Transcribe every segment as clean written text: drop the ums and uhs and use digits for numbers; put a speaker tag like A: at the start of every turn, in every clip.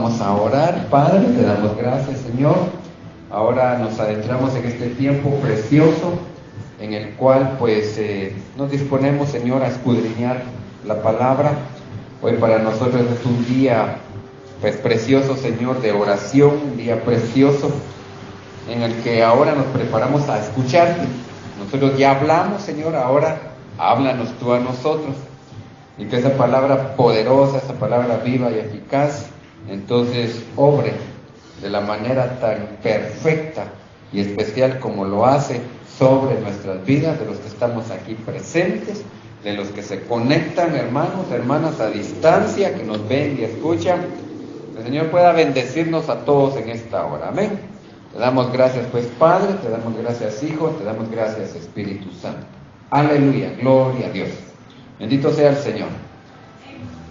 A: Vamos a orar. Padre, te damos gracias, Señor. Ahora nos adentramos en este tiempo precioso en el cual nos disponemos, Señor, a escudriñar la palabra. Hoy para nosotros es un día precioso, Señor, de oración, un día precioso en el que ahora nos preparamos a escucharte. Nosotros ya hablamos, Señor, ahora háblanos tú a nosotros. Y que esa palabra poderosa, esa palabra viva y eficaz, entonces obre de la manera tan perfecta y especial como lo hace sobre nuestras vidas, de los que estamos aquí presentes, de los que se conectan, hermanos, hermanas a distancia, que nos ven y escuchan. Que el Señor pueda bendecirnos a todos en esta hora. Amén. Te damos gracias, Padre, te damos gracias, Hijo, te damos gracias, Espíritu Santo. Aleluya, gloria a Dios. Bendito sea el Señor.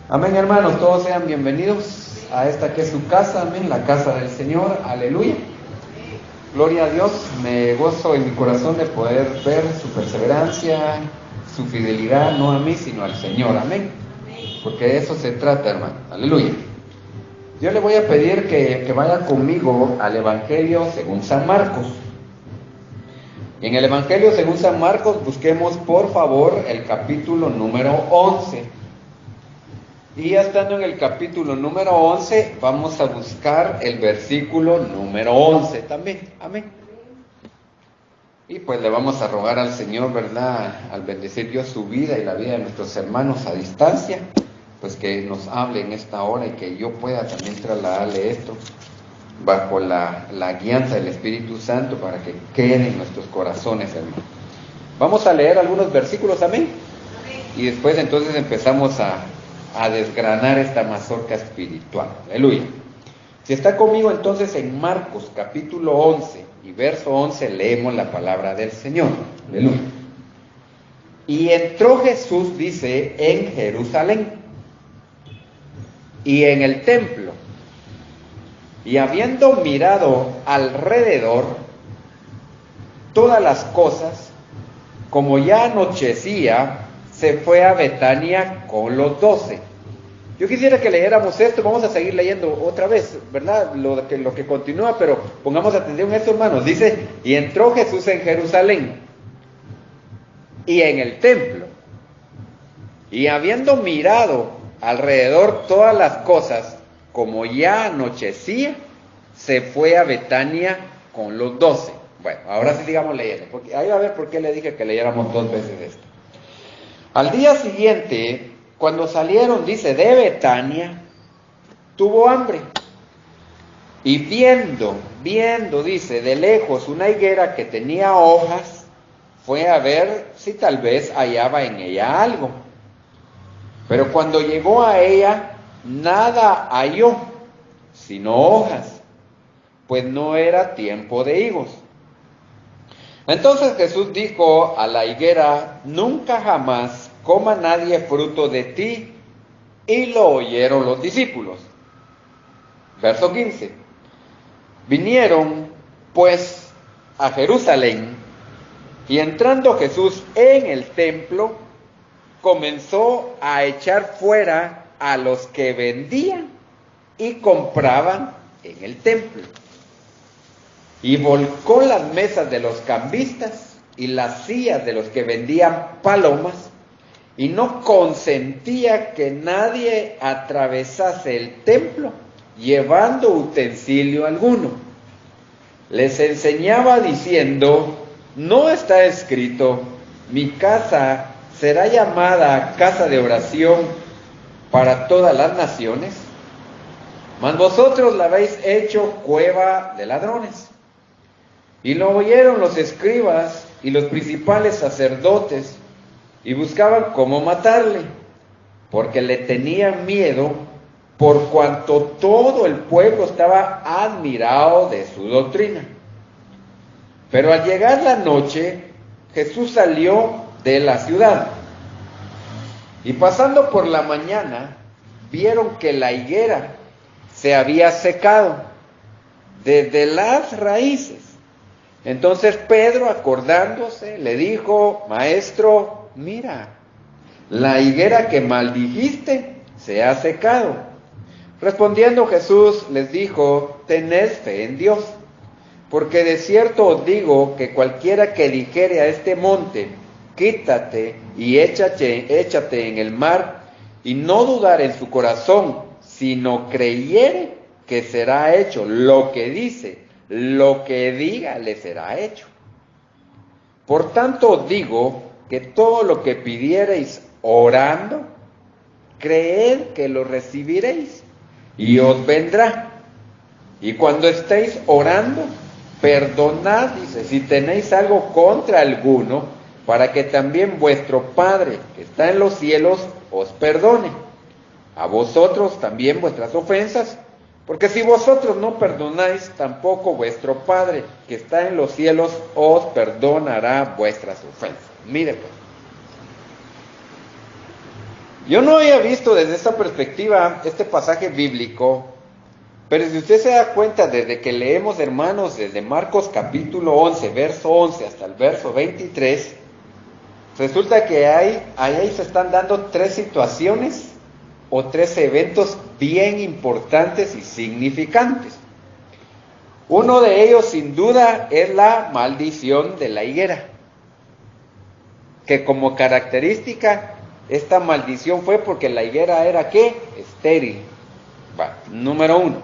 A: Amén, hermanos, todos sean bienvenidos a esta que es su casa, amén, la casa del Señor. Aleluya. Gloria a Dios, me gozo en mi corazón de poder ver su perseverancia, su fidelidad, no a mí, sino al Señor. Amén. Porque de eso se trata, hermano. Aleluya. Yo le voy a pedir que vaya conmigo al Evangelio según San Marcos. En el Evangelio según San Marcos busquemos por favor el capítulo número 11. Y ya estando en el capítulo número 11, vamos a buscar el versículo número 11 también. Amén. Y pues le vamos a rogar al Señor, ¿verdad? Al bendecir Dios su vida y la vida de nuestros hermanos a distancia, pues que nos hable en esta hora y que yo pueda también trasladarle esto bajo la guianza del Espíritu Santo para que quede en nuestros corazones, hermano. Vamos a leer algunos versículos, amén. Y después entonces empezamos a desgranar esta mazorca espiritual. Aleluya. Si está conmigo entonces en Marcos capítulo 11 y verso 11 leemos la palabra del Señor. Aleluya. Y entró Jesús, dice, en Jerusalén y en el templo, y habiendo mirado alrededor todas las cosas, como ya anochecía, se fue a Betania con los 12. Yo quisiera que leyéramos esto, vamos a seguir leyendo otra vez, ¿verdad? Lo que continúa, pero pongamos atención a esto, hermanos. Dice, y entró Jesús en Jerusalén y en el templo, y habiendo mirado alrededor todas las cosas, como ya anochecía, se fue a Betania con los 12. Bueno, ahora sí sigamos leyendo, porque ahí va a ver por qué le dije que leyéramos 2 veces esto. Al día siguiente, cuando salieron, dice, de Betania, tuvo hambre. Y viendo, dice, de lejos una higuera que tenía hojas, fue a ver si tal vez hallaba en ella algo. Pero cuando llegó a ella, nada halló, sino hojas, pues no era tiempo de higos. Entonces Jesús dijo a la higuera, nunca jamás coma nadie fruto de ti, y lo oyeron los discípulos. Verso 15. Vinieron pues a Jerusalén, y entrando Jesús en el templo, comenzó a echar fuera a los que vendían y compraban en el templo. Y volcó las mesas de los cambistas y las sillas de los que vendían palomas, y no consentía que nadie atravesase el templo llevando utensilio alguno. Les enseñaba diciendo, ¿no está escrito, mi casa será llamada casa de oración para todas las naciones? Mas vosotros la habéis hecho cueva de ladrones. Y lo oyeron los escribas y los principales sacerdotes, y buscaban cómo matarle, porque le tenían miedo, por cuanto todo el pueblo estaba admirado de su doctrina. Pero al llegar la noche, Jesús salió de la ciudad, y pasando por la mañana, vieron que la higuera se había secado desde las raíces. Entonces Pedro, acordándose, le dijo, Maestro, mira, la higuera que maldijiste se ha secado. Respondiendo Jesús les dijo: tened fe en Dios, porque de cierto os digo que cualquiera que dijere a este monte: quítate y échate en el mar, y no dudar en su corazón, sino creyere que será hecho lo que dice, lo que diga le será hecho. Por tanto os digo que todo lo que pidiereis orando, creed que lo recibiréis y os vendrá. Y cuando estéis orando, perdonad, dice, si tenéis algo contra alguno, para que también vuestro Padre que está en los cielos os perdone a vosotros también vuestras ofensas, porque si vosotros no perdonáis, tampoco vuestro Padre que está en los cielos os perdonará vuestras ofensas. Mire pues, yo no había visto desde esta perspectiva este pasaje bíblico, pero si usted se da cuenta, desde que leemos, hermanos, desde Marcos capítulo 11, verso 11 hasta el verso 23, resulta que ahí se están dando tres situaciones o tres eventos bien importantes y significantes. Uno de ellos, sin duda, es la maldición de la higuera, que como característica, esta maldición fue porque la higuera era, ¿qué? Estéril. Número uno.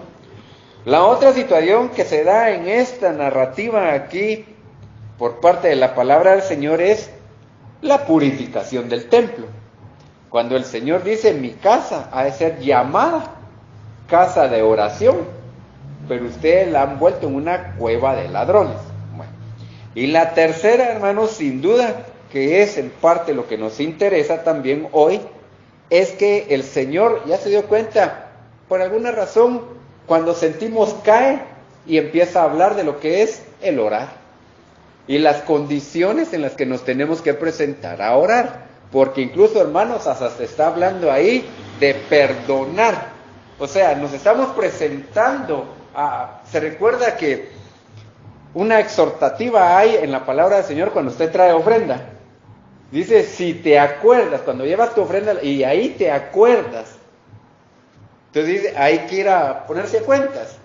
A: La otra situación que se da en esta narrativa aquí, por parte de la palabra del Señor, es la purificación del templo. Cuando el Señor dice: mi casa ha de ser llamada casa de oración, pero ustedes la han vuelto en una cueva de ladrones. Bueno. Y la tercera, hermanos, sin duda, que es en parte lo que nos interesa también hoy, es que el Señor ya se dio cuenta, por alguna razón, cuando sentimos cae y empieza a hablar de lo que es el orar y las condiciones en las que nos tenemos que presentar a orar, porque incluso, hermanos, hasta se está hablando ahí de perdonar. O sea, nos estamos presentando se recuerda que una exhortativa hay en la palabra del Señor cuando usted trae ofrenda. Dice: si te acuerdas, cuando llevas tu ofrenda y ahí te acuerdas, entonces dice, hay que ir a ponerse cuentas.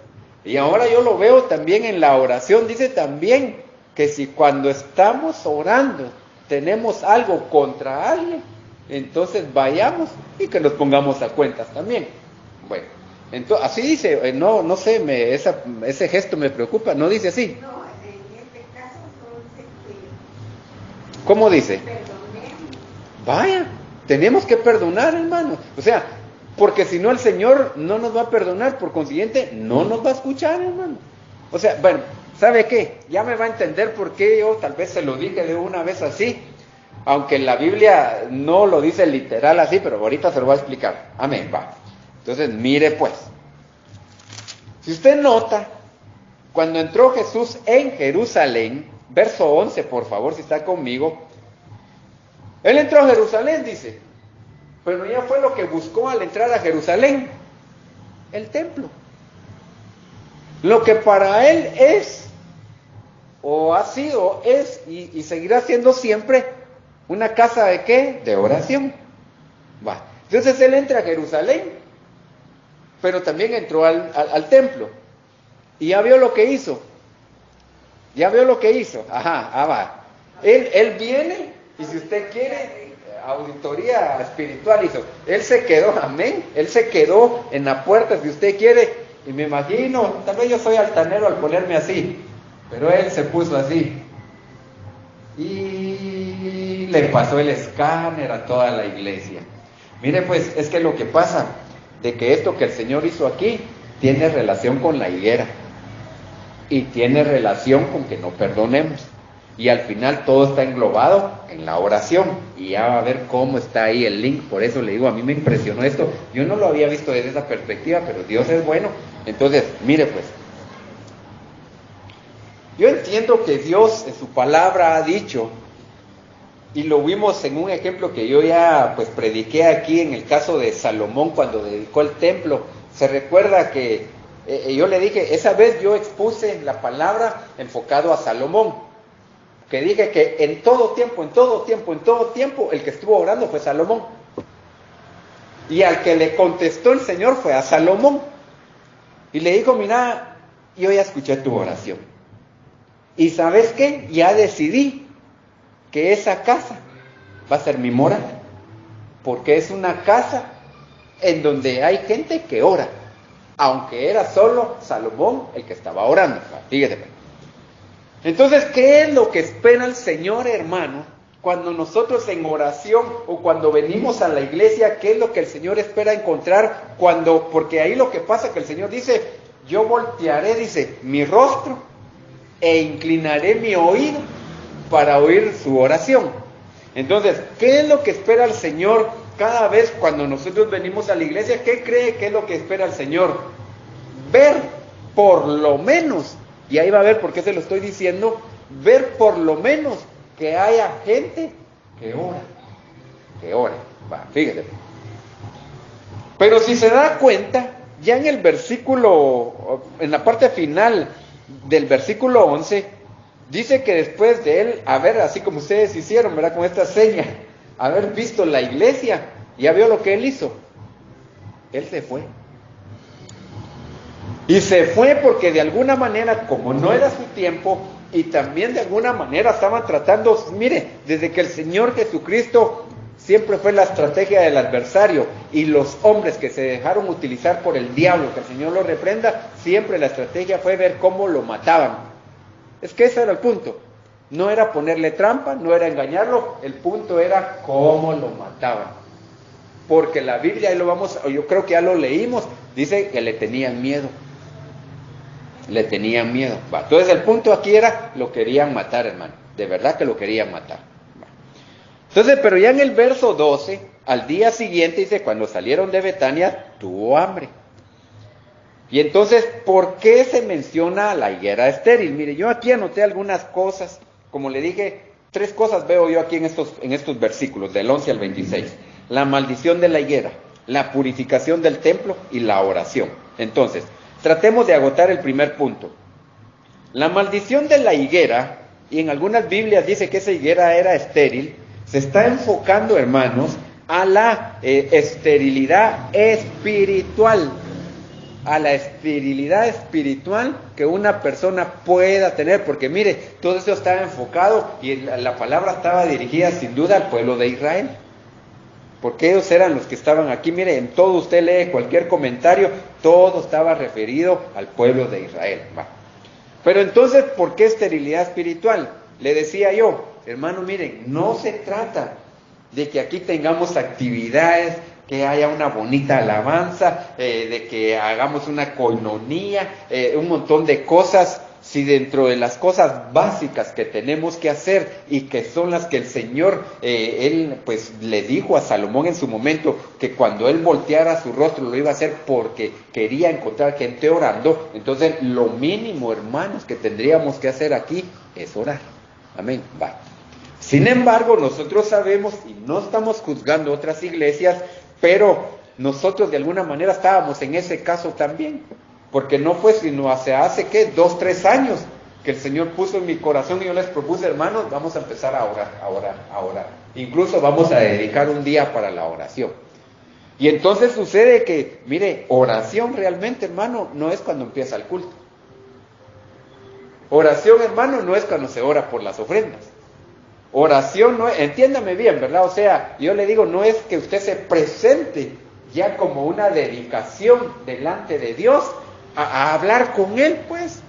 A: Y ahora yo lo veo también en la oración, dice también que si cuando estamos orando tenemos algo contra alguien, entonces vayamos y que nos pongamos a cuentas también. Bueno, entonces así dice, no sé, ese gesto me preocupa, ¿no dice así?
B: No, en este caso no dice que...
A: ¿Cómo dice?
B: Perdonemos.
A: Vaya, tenemos que perdonar, hermano. O sea, porque si no el Señor no nos va a perdonar, por consiguiente no nos va a escuchar, hermano. O sea, bueno, ¿sabe qué? Ya me va a entender por qué yo tal vez se lo dije de una vez así, aunque en la Biblia no lo dice literal así, pero ahorita se lo voy a explicar. Amén, va. Entonces, mire pues, si usted nota, cuando entró Jesús en Jerusalén, verso 11, por favor, si está conmigo, Él entró a Jerusalén, dice, pero ya fue lo que buscó al entrar a Jerusalén, el templo. Lo que para Él es, o ha sido, es, y seguirá siendo siempre, una casa ¿de qué? De oración. Va. Entonces Él entra a Jerusalén, pero también entró al templo. Y ya vio lo que hizo. Ajá, va. Él viene, y si usted quiere, auditoría espiritual hizo. Él se quedó, amén. Él se quedó en la puerta, si usted quiere. Y me imagino, tal vez yo soy altanero al ponerme así, pero él se puso así. Y le pasó el escáner a toda la iglesia. Mire pues, es que lo que pasa, de que esto que el Señor hizo aquí, tiene relación con la higuera. Y tiene relación con que no perdonemos. Y al final todo está englobado en la oración. Y ya va a ver cómo está ahí el link. Por eso le digo, a mí me impresionó esto. Yo no lo había visto desde esa perspectiva, pero Dios es bueno. Entonces, mire pues. Yo entiendo que Dios en su palabra ha dicho, y lo vimos en un ejemplo que yo ya pues prediqué aquí en el caso de Salomón cuando dedicó el templo. Se recuerda que yo le dije, esa vez yo expuse la palabra enfocado a Salomón, que dije que en todo tiempo, el que estuvo orando fue Salomón. Y al que le contestó el Señor fue a Salomón. Y le dijo, mira, yo ya escuché tu oración. Y ¿sabes qué? Ya decidí que esa casa va a ser mi morada. Porque es una casa en donde hay gente que ora. Aunque era solo Salomón el que estaba orando. Fíjate. Entonces, ¿qué es lo que espera el Señor, hermano? Cuando nosotros en oración o cuando venimos a la iglesia, ¿qué es lo que el Señor espera encontrar? Porque ahí lo que pasa es que el Señor dice, yo voltearé, dice, mi rostro e inclinaré mi oído para oír su oración. Entonces, ¿qué es lo que espera el Señor cada vez cuando nosotros venimos a la iglesia? ¿Qué cree que es lo que espera el Señor? Ver por lo menos, y ahí va a ver por qué se lo estoy diciendo, ver por lo menos que haya gente que ora, fíjate. Pero si se da cuenta, ya en el versículo, en la parte final del versículo 11, dice que después de él, así como ustedes hicieron, ¿verdad? Con esta seña, haber visto la iglesia, ya vio lo que él hizo. Él se fue. Y se fue porque de alguna manera, como no era su tiempo, y también de alguna manera estaban tratando, mire, desde que el Señor Jesucristo siempre fue la estrategia del adversario, y los hombres que se dejaron utilizar por el diablo, que el Señor lo reprenda, siempre la estrategia fue ver cómo lo mataban. Es que ese era el punto. No era ponerle trampa, no era engañarlo, el punto era cómo lo mataban. Porque la Biblia, yo creo que ya lo leímos, dice que le tenían miedo. Le tenían miedo. Entonces el punto aquí era, lo querían matar, hermano. De verdad que lo querían matar. Entonces, pero ya en el verso 12, al día siguiente dice, cuando salieron de Betania, tuvo hambre. Y entonces, ¿por qué se menciona la higuera estéril? Mire, yo aquí anoté algunas cosas. Como le dije, 3 cosas veo yo aquí en estos versículos, del 11 al 26. La maldición de la higuera, la purificación del templo y la oración. Entonces, tratemos de agotar el primer punto. La maldición de la higuera, y en algunas Biblias dice que esa higuera era estéril, se está enfocando, hermanos, a la esterilidad espiritual. A la esterilidad espiritual que una persona pueda tener, porque mire, todo eso estaba enfocado y la palabra estaba dirigida sin duda al pueblo de Israel. Porque ellos eran los que estaban aquí. Mire, en todo usted lee cualquier comentario, todo estaba referido al pueblo de Israel. Pero entonces, ¿por qué esterilidad espiritual? Le decía yo, hermano, miren, no se trata de que aquí tengamos actividades, que haya una bonita alabanza, de que hagamos una coinonía, un montón de cosas. Si dentro de las cosas básicas que tenemos que hacer y que son las que el Señor, Él pues le dijo a Salomón en su momento, que cuando Él volteara su rostro lo iba a hacer porque quería encontrar gente orando, entonces lo mínimo, hermanos, que tendríamos que hacer aquí es orar. Amén. Bye. Sin embargo, nosotros sabemos, y no estamos juzgando otras iglesias, pero nosotros de alguna manera estábamos en ese caso también. Porque no fue sino hace 2, 3 años que el Señor puso en mi corazón y yo les propuse, hermanos, vamos a empezar a orar. Incluso vamos a dedicar un día para la oración. Y entonces sucede que, mire, oración realmente, hermano, no es cuando empieza el culto. Oración, hermano, no es cuando se ora por las ofrendas. Oración no es, entiéndame bien, ¿verdad? O sea, yo le digo, no es que usted se presente ya como una dedicación delante de Dios, a hablar con Él, pues,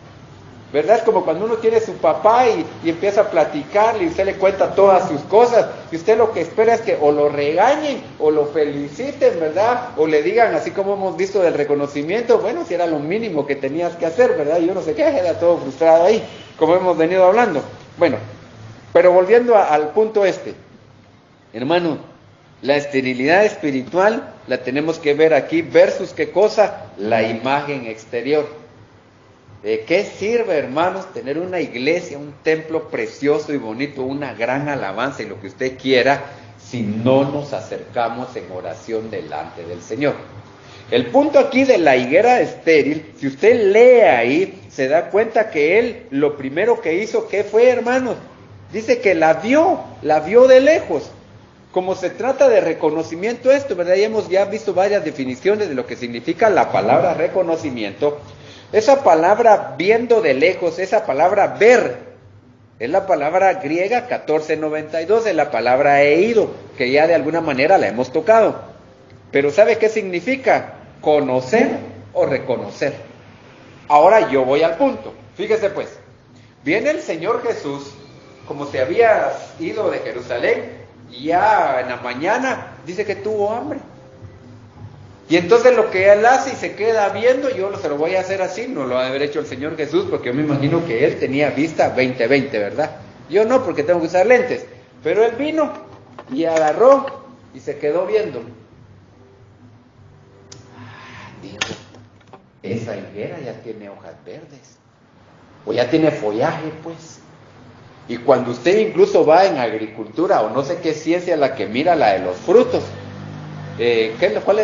A: ¿verdad? Es como cuando uno tiene su papá y empieza a platicarle y usted le cuenta todas sus cosas, y usted lo que espera es que o lo regañen o lo feliciten, ¿verdad? O le digan, así como hemos visto del reconocimiento, bueno, si era lo mínimo que tenías que hacer, ¿verdad? Y uno se queja, era todo frustrado ahí, como hemos venido hablando. Bueno, pero volviendo al punto hermano, la esterilidad espiritual la tenemos que ver aquí versus ¿qué cosa? La imagen exterior. ¿De qué sirve, hermanos, tener una iglesia, un templo precioso y bonito, una gran alabanza y lo que usted quiera, si no nos acercamos en oración delante del Señor? El punto aquí de la higuera estéril, si usted lee ahí, se da cuenta que él lo primero que hizo, ¿qué fue, hermanos? Dice que la vio de lejos. como se trata de reconocimiento esto, ¿verdad? Y hemos ya visto varias definiciones de lo que significa la palabra reconocimiento. Esa palabra viendo de lejos, esa palabra ver, es la palabra griega 1492, es la palabra eido, que ya de alguna manera la hemos tocado. Pero ¿sabe qué significa? Conocer o reconocer. Ahora yo voy al punto. Fíjese pues, viene el Señor Jesús, como se había ido de Jerusalén, y ya en la mañana dice que tuvo hambre. Y entonces lo que él hace y se queda viendo, yo se lo voy a hacer así, no lo ha de haber hecho el Señor Jesús, porque yo me imagino que él tenía vista 20/20, ¿verdad? Yo no, porque tengo que usar lentes. Pero él vino y agarró y se quedó viendo. Dijo, esa higuera ya tiene hojas verdes, o ya tiene follaje, pues. Y cuando usted incluso va en agricultura, o no sé qué ciencia es la que mira la de los frutos, ¿qué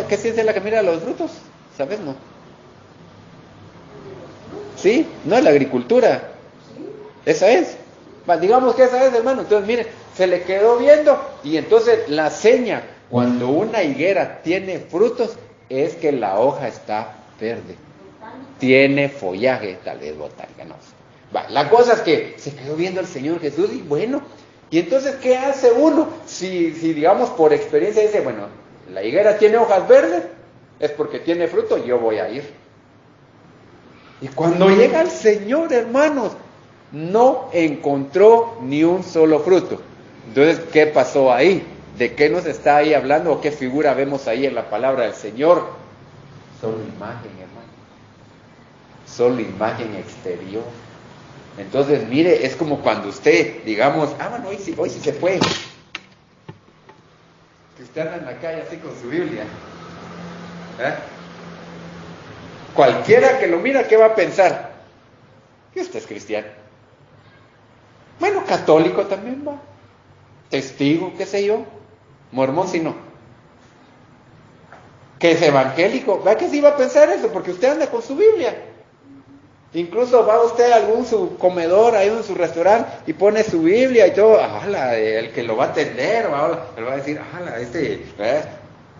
A: ciencia es la que mira los frutos? ¿Sabes, no? ¿Sí? No, la agricultura. Esa es. Digamos que esa es, hermano. Entonces, miren, se le quedó viendo, y entonces la seña, cuando una higuera tiene frutos, es que la hoja está verde. Tiene follaje, tal vez botánica, no sé. La cosa es que se quedó viendo al Señor Jesús, y bueno, y entonces, ¿qué hace uno? Si digamos por experiencia dice, bueno, la higuera tiene hojas verdes, es porque tiene fruto, yo voy a ir. Y cuando llega el Señor, hermanos, no encontró ni un solo fruto. Entonces, ¿qué pasó ahí? ¿De qué nos está ahí hablando? ¿O qué figura vemos ahí en la palabra del Señor? Solo imagen, hermano. Solo imagen exterior. Entonces, mire, es como cuando usted, digamos, bueno, hoy sí se puede. Que usted anda en la calle así con su Biblia. Cualquiera que lo mira, ¿qué va a pensar? Que usted es cristiano. Bueno, católico también va. Testigo, qué sé yo. Mormón si no. Que es evangélico. ¿Va que sí va a pensar eso? Porque usted anda con su Biblia. Incluso va usted a su comedor, ahí en su restaurante, y pone su Biblia y todo. El que lo va a atender, le va a decir,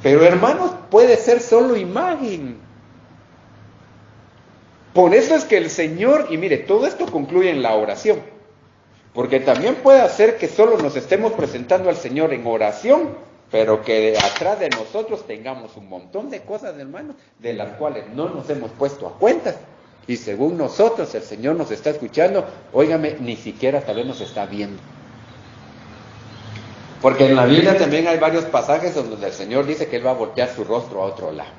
A: Pero hermanos, puede ser solo imagen. Por eso es que el Señor, y mire, todo esto concluye en la oración, porque también puede hacer que solo nos estemos presentando al Señor en oración, pero que atrás de nosotros tengamos un montón de cosas, hermanos, de las cuales no nos hemos puesto a cuentas. Y según nosotros, el Señor nos está escuchando, óigame, ni siquiera tal vez nos está viendo. Porque en la Biblia también hay varios pasajes donde el Señor dice que Él va a voltear su rostro a otro lado.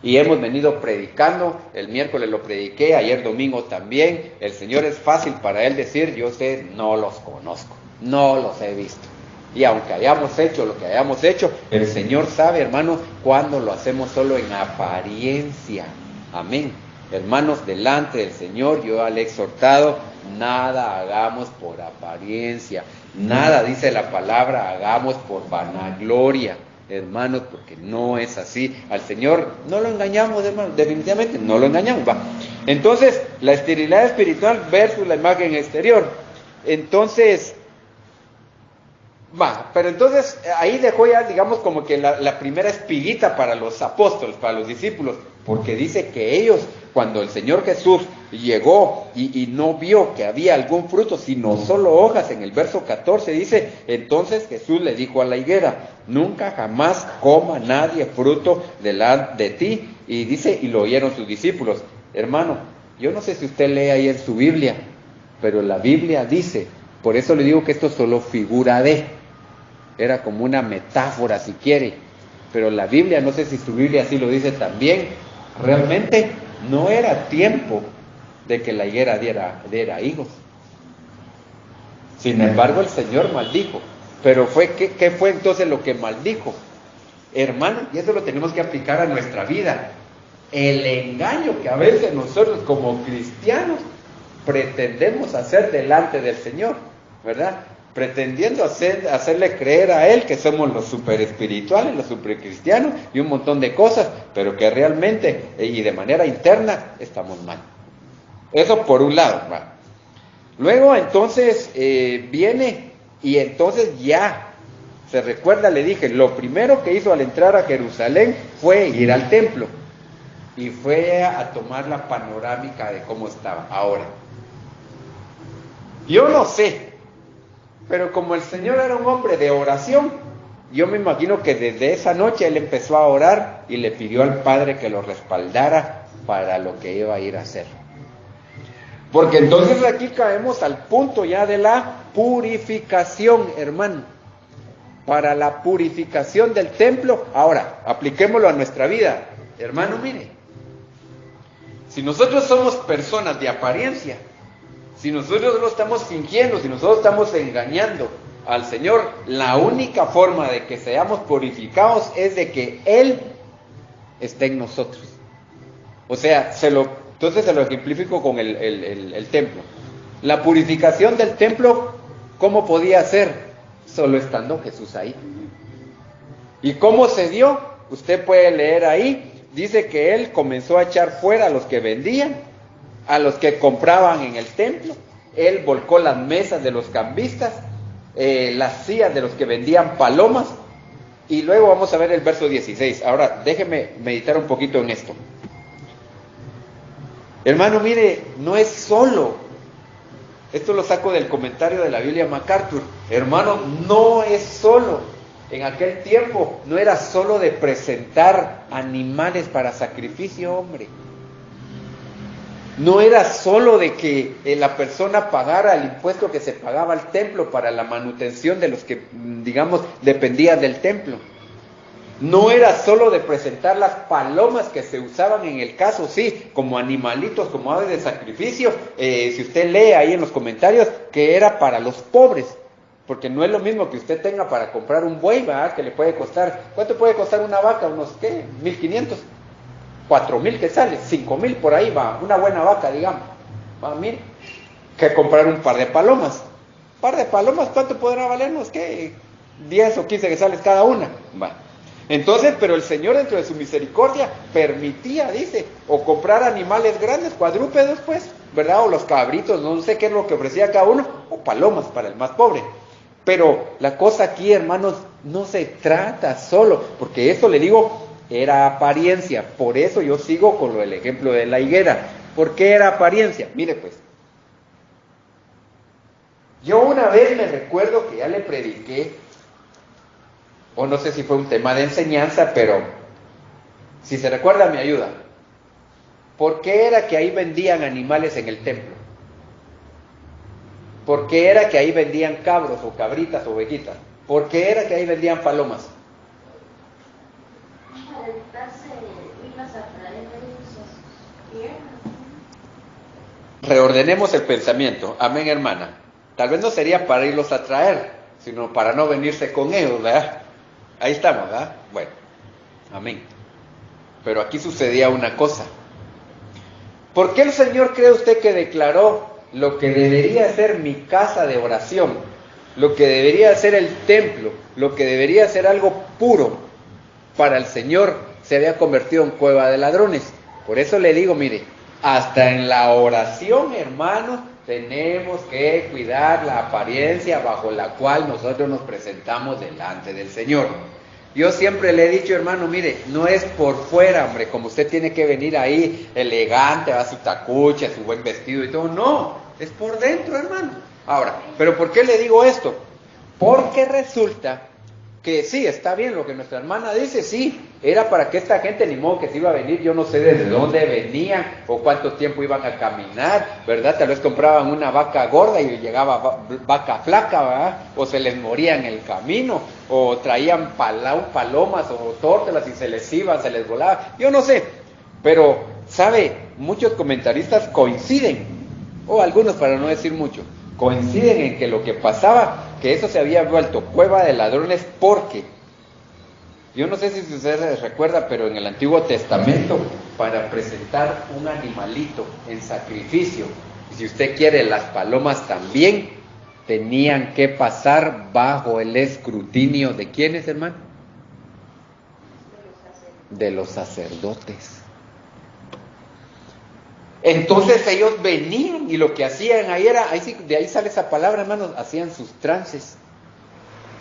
A: Y hemos venido predicando, el miércoles lo prediqué, ayer domingo también. El Señor es fácil para Él decir, yo sé, no los conozco, no los he visto. Y aunque hayamos hecho lo que hayamos hecho, el Señor sabe, hermano, cuando lo hacemos solo en apariencia. Amén. Hermanos, delante del Señor yo le he exhortado, nada hagamos por apariencia, nada, dice la palabra, hagamos por vanagloria, hermanos, porque no es así. Al Señor no lo engañamos, hermanos, definitivamente no lo engañamos. Entonces, la esterilidad espiritual versus la imagen exterior. Entonces, pero entonces ahí dejó ya, digamos, como que la primera espiguita para los apóstoles, para los discípulos, porque dice que ellos, cuando el Señor Jesús llegó y no vio que había algún fruto, sino solo hojas, en el verso 14 dice, entonces Jesús le dijo a la higuera, nunca jamás coma nadie fruto delante de ti, y dice, y lo oyeron sus discípulos. Hermano, yo no sé si usted lee ahí en su Biblia, pero la Biblia dice, por eso le digo que esto es solo figura de, era como una metáfora si quiere, pero la Biblia, no sé si su Biblia así lo dice también, realmente no era tiempo de que la higuera diera higos. Sin embargo, el Señor maldijo. Pero ¿qué fue entonces lo que maldijo? Hermano, y eso lo tenemos que aplicar a nuestra vida. El engaño que a veces nosotros como cristianos pretendemos hacer delante del Señor, ¿verdad? Pretendiendo hacerle creer a Él que somos los super espirituales, los super cristianos y un montón de cosas, pero que realmente y de manera interna estamos mal. Eso por un lado, ¿va? Luego entonces viene y entonces ya Se recuerda, le dije, lo primero que hizo al entrar a Jerusalén fue ir al templo. Y fue a tomar la panorámica de cómo estaba. Ahora, yo no sé, pero como el Señor era un hombre de oración, yo me imagino que desde esa noche él empezó a orar y le pidió al Padre que lo respaldara para lo que iba a ir a hacer. Porque entonces aquí caemos al punto ya de la purificación, hermano. Para la purificación del templo. Ahora, apliquémoslo a nuestra vida. Hermano, mire, si nosotros somos personas de apariencia, si nosotros lo estamos fingiendo, si nosotros estamos engañando al Señor, la única forma de que seamos purificados es de que Él esté en nosotros. O sea, entonces se lo ejemplifico con el templo. La purificación del templo, ¿cómo podía ser? Solo estando Jesús ahí. ¿Y cómo se dio? Usted puede leer ahí, dice que Él comenzó a echar fuera a los que vendían, a los que compraban en el templo. Él volcó las mesas de los cambistas, las sillas de los que vendían palomas. Y luego vamos a ver el verso 16. Ahora, déjeme meditar un poquito en esto. Hermano, mire, no es solo, esto lo saco del comentario de la Biblia MacArthur, hermano, no es solo, en aquel tiempo no era solo de presentar animales para sacrificio, hombre. No era solo de que la persona pagara el impuesto que se pagaba al templo para la manutención de los que, digamos, dependían del templo. No era solo de presentar las palomas que se usaban en el caso, sí, como animalitos, como aves de sacrificio. Si usted lee ahí en los comentarios, que era para los pobres, porque no es lo mismo que usted tenga para comprar un buey, ¿verdad? Que le puede costar, ¿cuánto puede costar una vaca? Unos, ¿qué? 1,500, 4,000 quetzales, 5,000 por ahí va, una buena vaca, digamos. Va, mire, que comprar un par de palomas. Un par de palomas, ¿cuánto podrá valernos? ¿Qué? 10 o 15 quetzales cada una. Va. Entonces, pero el Señor dentro de su misericordia permitía, dice, o comprar animales grandes, cuadrúpedos pues, ¿verdad? O los cabritos, no sé qué es lo que ofrecía cada uno, o palomas para el más pobre. Pero la cosa aquí, hermanos, no se trata solo, porque eso le digo, era apariencia. Por eso yo sigo con lo del ejemplo de la higuera. ¿Por qué era apariencia? Mire pues, yo una vez me recuerdo que ya le prediqué, o no sé si fue un tema de enseñanza, pero si se recuerda me ayuda. ¿Por qué era que ahí vendían animales en el templo? ¿Por qué era que ahí vendían cabros o cabritas o ovejitas? ¿Por qué era que ahí vendían palomas?
B: Para evitarse irlas a traer tierras.
A: Reordenemos el pensamiento. Amén, hermana. Tal vez no sería para irlos a traer, sino para no venirse con ellos, ¿verdad? Ahí estamos, ¿verdad? Bueno, amén. Pero aquí sucedía una cosa. ¿Por qué el Señor cree usted que declaró lo que debería ser mi casa de oración, lo que debería ser el templo, lo que debería ser algo puro para el Señor, se había convertido en cueva de ladrones? Por eso le digo, mire, hasta en la oración, hermanos, tenemos que cuidar la apariencia bajo la cual nosotros nos presentamos delante del Señor. Yo siempre le he dicho, hermano, mire, no es por fuera, hombre, como usted tiene que venir ahí elegante, va su tacucha, su buen vestido y todo. No, es por dentro, hermano. Ahora, ¿pero por qué le digo esto? Porque resulta que sí, está bien lo que nuestra hermana dice, sí, era para que esta gente, ni modo que se iba a venir, yo no sé desde dónde venían o cuánto tiempo iban a caminar, ¿verdad? Tal vez compraban una vaca gorda y llegaba vaca flaca, ¿verdad? O se les moría en el camino, o traían palomas o tórtolas y se les iban, se les volaba, yo no sé, pero, ¿sabe? Muchos comentaristas coinciden, o algunos para no decir mucho, coinciden en que lo que pasaba, que eso se había vuelto cueva de ladrones porque, yo no sé si usted recuerda, pero en el Antiguo Testamento, para presentar un animalito en sacrificio, y si usted quiere las palomas también, tenían que pasar bajo el escrutinio de ¿quiénes, hermano? De los sacerdotes. Entonces ellos venían y lo que hacían ahí era, de ahí sale esa palabra, hermanos, hacían sus trances.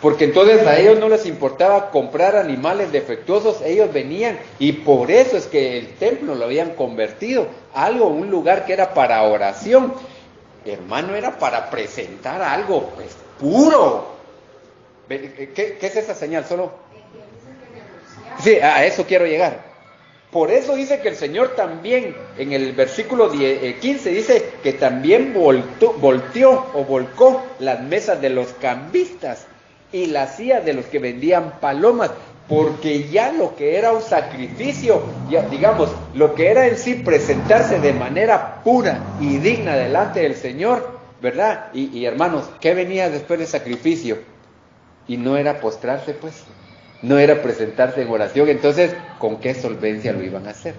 A: Porque entonces a ellos no les importaba comprar animales defectuosos, ellos venían y por eso es que el templo lo habían convertido algo, un lugar que era para oración. Hermano, era para presentar algo pues puro. ¿Qué es esa señal? Solo. Sí, a eso quiero llegar. Por eso dice que el Señor también, en el versículo 15, dice que también volcó las mesas de los cambistas y las sillas de los que vendían palomas, porque ya lo que era un sacrificio, ya, digamos, lo que era en sí presentarse de manera pura y digna delante del Señor, ¿verdad? Y hermanos, ¿qué venía después del sacrificio? Y no era postrarse, pues. No era presentarse en oración. Entonces, ¿con qué solvencia lo iban a hacer?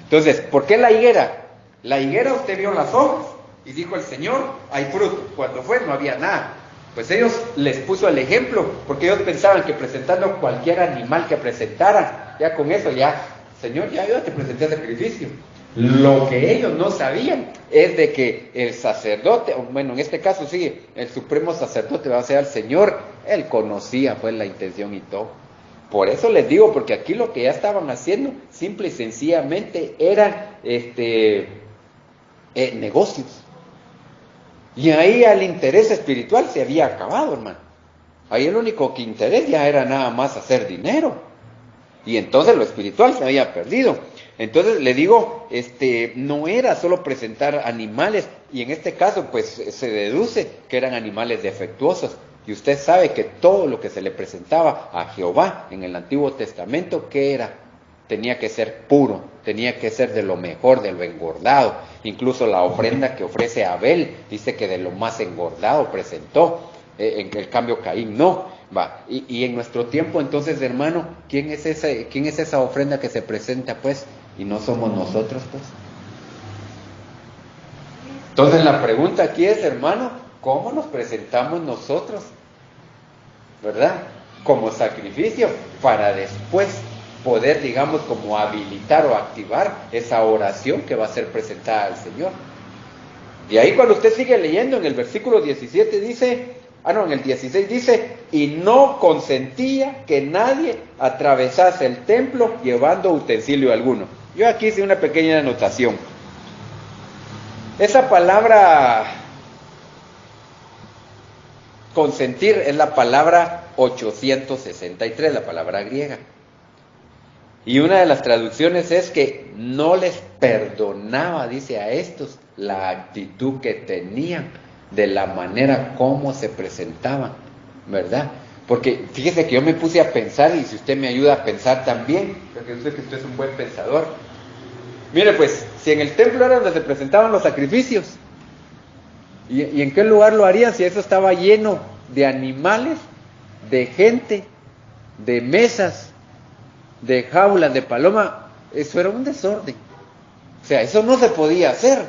A: Entonces, ¿por qué la higuera? La higuera, usted vio las hojas y dijo el Señor, hay fruto. Cuando fue, no había nada. Pues ellos les puso el ejemplo, porque ellos pensaban que presentando cualquier animal que presentaran, ya con eso, ya, Señor, ya yo te presenté el sacrificio. Lo que ellos no sabían es de que el sacerdote, bueno, en este caso sí, el supremo sacerdote va a ser el Señor, él conocía pues la intención y todo. Por eso les digo, porque aquí lo que ya estaban haciendo, simple y sencillamente, eran negocios. Y ahí el interés espiritual se había acabado, hermano. Ahí el único que interés ya era nada más hacer dinero. Y entonces lo espiritual se había perdido. Entonces le digo, no era solo presentar animales, y en este caso pues se deduce que eran animales defectuosos. Y usted sabe que todo lo que se le presentaba a Jehová en el Antiguo Testamento, ¿qué era? Tenía que ser puro, tenía que ser de lo mejor, de lo engordado. Incluso la ofrenda que ofrece Abel, dice que de lo más engordado presentó. En el cambio Caín no. Va. Y en nuestro tiempo entonces, hermano, ¿quién es esa ofrenda que se presenta pues? Y no somos nosotros pues. Entonces la pregunta aquí es, hermano, ¿cómo nos presentamos nosotros? ¿Verdad? Como sacrificio para después poder, digamos, como habilitar o activar esa oración que va a ser presentada al Señor. Y ahí cuando usted sigue leyendo en el versículo 17 dice, en el 16 dice, y no consentía que nadie atravesase el templo llevando utensilio alguno. Yo aquí hice una pequeña anotación. Esa palabra consentir es la palabra 863, la palabra griega. Y una de las traducciones es que no les perdonaba, dice, a estos la actitud que tenían, de la manera como se presentaban, ¿verdad? Porque fíjese que yo me puse a pensar, y si usted me ayuda a pensar también, porque yo sé que usted es un buen pensador. Mire pues, si en el templo era donde se presentaban los sacrificios, ¿y en qué lugar lo harían si eso estaba lleno de animales, de gente, de mesas, de jaulas, de paloma? Eso era un desorden. O sea, eso no se podía hacer.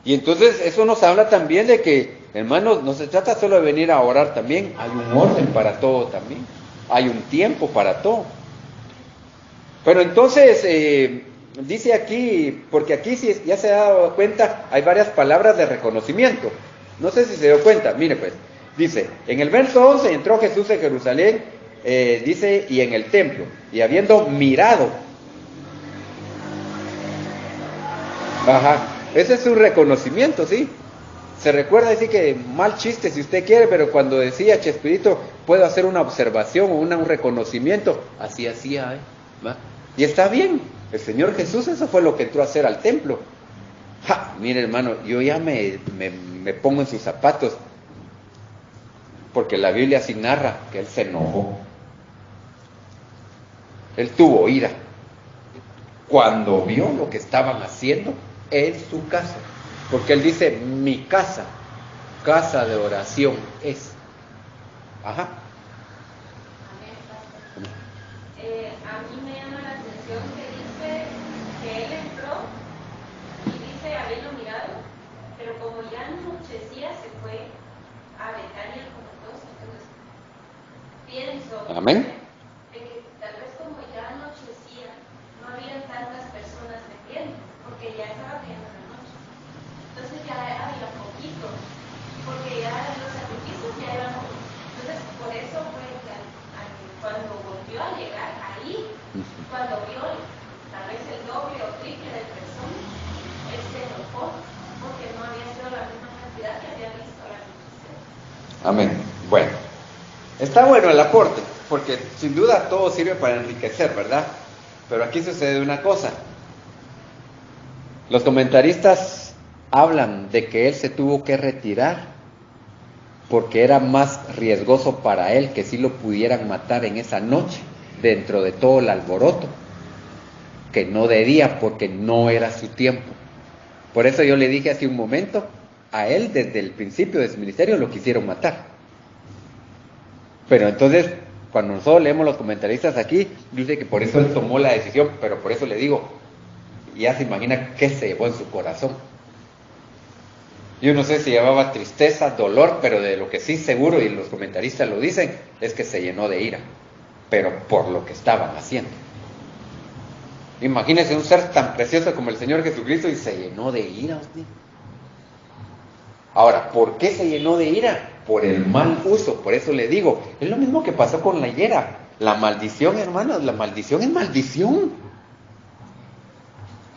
A: Y entonces eso nos habla también de que, hermanos, no se trata solo de venir a orar también, hay un orden para todo también, hay un tiempo para todo. Pero entonces, dice aquí, porque aquí si ya se ha dado cuenta, hay varias palabras de reconocimiento. No sé si se dio cuenta, mire pues, dice, en el verso 11, entró Jesús en Jerusalén, dice, y en el templo, y habiendo mirado. Ajá, ese es un reconocimiento, ¿sí? Se recuerda decir que mal chiste si usted quiere, pero cuando decía Chespirito, puedo hacer una observación o un reconocimiento, así hacía, ¿va? Y está bien, el Señor Jesús eso fue lo que entró a hacer al templo. Mire hermano, yo ya me pongo en sus zapatos, porque la Biblia sí narra que Él se enojó. Él tuvo ira cuando vio lo que estaban haciendo en su casa, porque Él dice, mi casa, casa de oración es. Ajá.
B: A mí me llama la atención que dice que él entró y dice haberlo mirado, pero como ya anochecía se fue a Betania como todos. Entonces pienso
A: Amén.
B: de que tal vez como ya anochecía no había tantas personas metiendo, porque ya estaba cayendo la noche. Entonces ya había poquito, porque ya los sacrificios ya eran. Entonces
A: Amén. Bueno, está bueno el aporte, porque sin duda todo sirve para enriquecer, ¿verdad? Pero aquí sucede una cosa. Los comentaristas hablan de que él se tuvo que retirar porque era más riesgoso para él que si lo pudieran matar en esa noche, dentro de todo el alboroto, que no de día, porque no era su tiempo. Por eso yo le dije hace un momento, a él desde el principio de su ministerio lo quisieron matar. Pero entonces, cuando nosotros leemos los comentaristas aquí, dice que por eso él tomó la decisión, pero por eso le digo, ya se imagina qué se llevó en su corazón. Yo no sé si llevaba tristeza, dolor, pero de lo que sí seguro, y los comentaristas lo dicen, es que se llenó de ira, pero por lo que estaban haciendo. Imagínese un ser tan precioso como el Señor Jesucristo y se llenó de ira usted. Ahora, ¿por qué se llenó de ira? Por el mal uso. Por eso le digo, es lo mismo que pasó con la higuera. La maldición, hermanos, la maldición es maldición.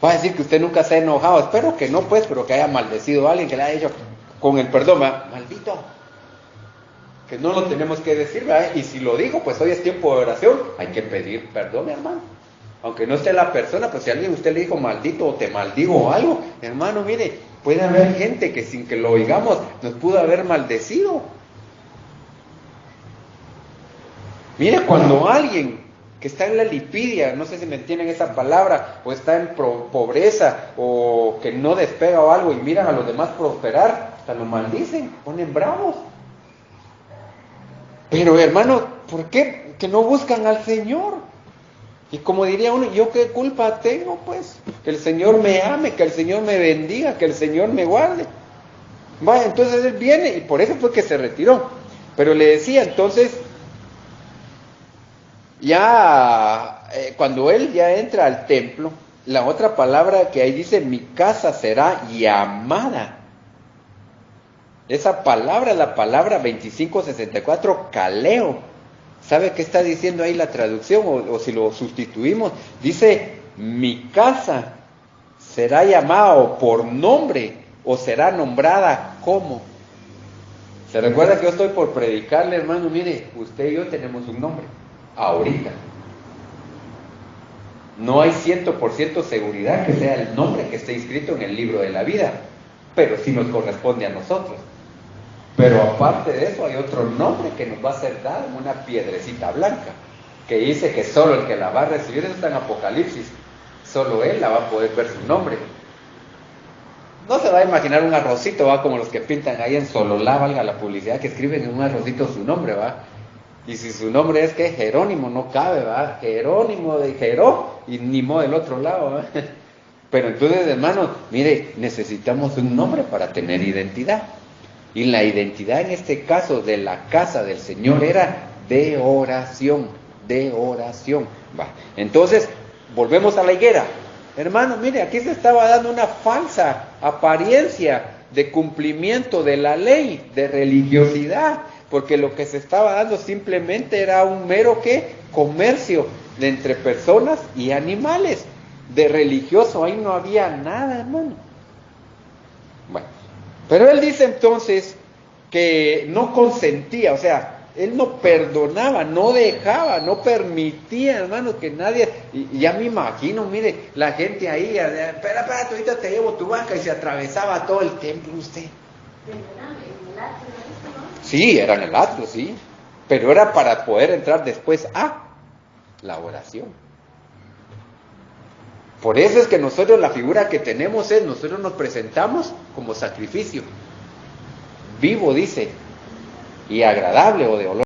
A: Va a decir que usted nunca se ha enojado. Espero que no, pues, pero que haya maldecido a alguien, que le haya dicho, con el perdón, maldito. Que no lo tenemos que decir, ¿verdad? Y si lo digo, pues hoy es tiempo de oración. Hay que pedir perdón, hermano. Aunque no esté la persona, pues si alguien usted le dijo maldito o te maldigo o algo, hermano, mire, puede haber gente que sin que lo oigamos nos pudo haber maldecido. Mire, cuando alguien que está en la lipidia, no sé si me entienden esa palabra, o está en pobreza, o que no despega o algo, y miran a los demás prosperar, hasta lo maldicen, ponen bravos. Pero hermano, ¿por qué que no buscan al Señor? Y como diría uno, ¿yo qué culpa tengo, pues? Que el Señor me ame, que el Señor me bendiga, que el Señor me guarde. Vaya, entonces él viene, y por eso fue que se retiró. Pero le decía, entonces, ya cuando él ya entra al templo, la otra palabra que ahí dice, mi casa será llamada. Esa palabra, la palabra 2564, caleo. ¿Sabe qué está diciendo ahí la traducción? O si lo sustituimos, dice, mi casa será llamada por nombre o será nombrada como. ¿Se recuerda que yo estoy por predicarle, hermano? Mire, usted y yo tenemos un nombre, ahorita. No hay 100% seguridad que sea el nombre que esté inscrito en el libro de la vida, pero sí nos corresponde a nosotros. Pero aparte de eso hay otro nombre que nos va a ser dado, una piedrecita blanca, que dice que solo el que la va a recibir, eso está en Apocalipsis, solo él la va a poder ver su nombre. No se va a imaginar un arrocito, va, como los que pintan ahí en Sololá, valga la publicidad, que escriben en un arrocito su nombre, va. Y si su nombre es que Jerónimo, no cabe, va, Jerónimo de Jeró, y ni modo del otro lado, va. Pero entonces, hermanos, mire, necesitamos un nombre para tener identidad. Y la identidad en este caso de la casa del Señor era de oración, de oración. Va. Entonces, volvemos a la higuera. Hermano, mire, aquí se estaba dando una falsa apariencia de cumplimiento de la ley, de religiosidad, porque lo que se estaba dando simplemente era un mero, ¿qué? Comercio de entre personas y animales. De religioso ahí no había nada, hermano. Bueno. Pero él dice entonces que no consentía, o sea, él no perdonaba, no dejaba, no permitía, hermano, que nadie, y ya me imagino, mire, la gente ahí, espera, ahorita te llevo tu banca, y se atravesaba todo el templo usted. Sí, era en el atrio, sí, pero era para poder entrar después a la oración. Por eso es que nosotros la figura que tenemos es, nosotros nos presentamos como sacrificio vivo, dice, y agradable o de olor